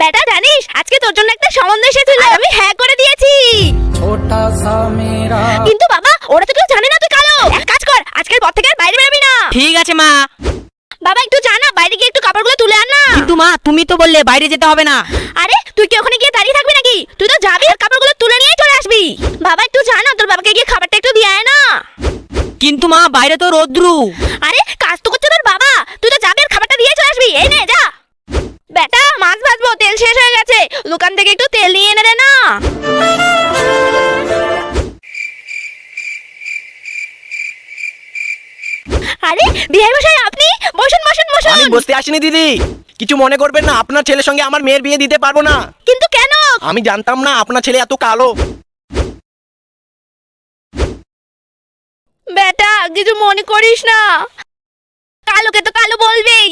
বেটা জানিস আজকে তোর জন্য একটা সম্বন্ধ এসেছিল, আর আমি হ্যাঁ করে দিয়েছি। छोटा सा मेरा কিন্তু বাবা ওরা তো কেউ জানে না তুই কালো। এক কাজ কর, আজকের পর থেকে আর বাইরে বেরোবি না। ঠিক আছে মা। বাবা একটু জানা বাইরে গিয়ে একটু কাপড়গুলো তুলে আন না। কিন্তু মা তুমি তো বললে বাইরে যেতে হবে না। আরে তুই কি ওখানে গিয়ে দাঁড়িয়ে থাকবি নাকি? তুই তো যাবি আর কাপড়গুলো তুলে নিয়ে চলে আসবি। বাবা একটু জানা, তোর বাবাকে গিয়ে খাবারটা একটু দিয়ে আয় না। কিন্তু মা বাইরে তো রোদ্রু। আরে কাজ তো করছে তোর বাবা, তুই তো যাবি আর খাবারটা দিয়ে চলে আসবি। এই নে যা। বেটা মাছ ভাজবো, তেল শেষ হয়ে গেছে, দোকান থেকে একটু তেল নিয়ে এনে দে না। আরে বিহার মশাই আপনি বসুন বসুন বসুন। আমি বসতে আসিনি দিদি, কিছু মনে করবেন না। আপনার ছেলের সঙ্গে আমার মেয়ের বিয়ে দিতে পারবো না। কিন্তু কেন? আমি জানতাম না আপনার ছেলে এত কালো। বেটা কিছু মনে করিস না, কালোকে তো কালো বলবেই।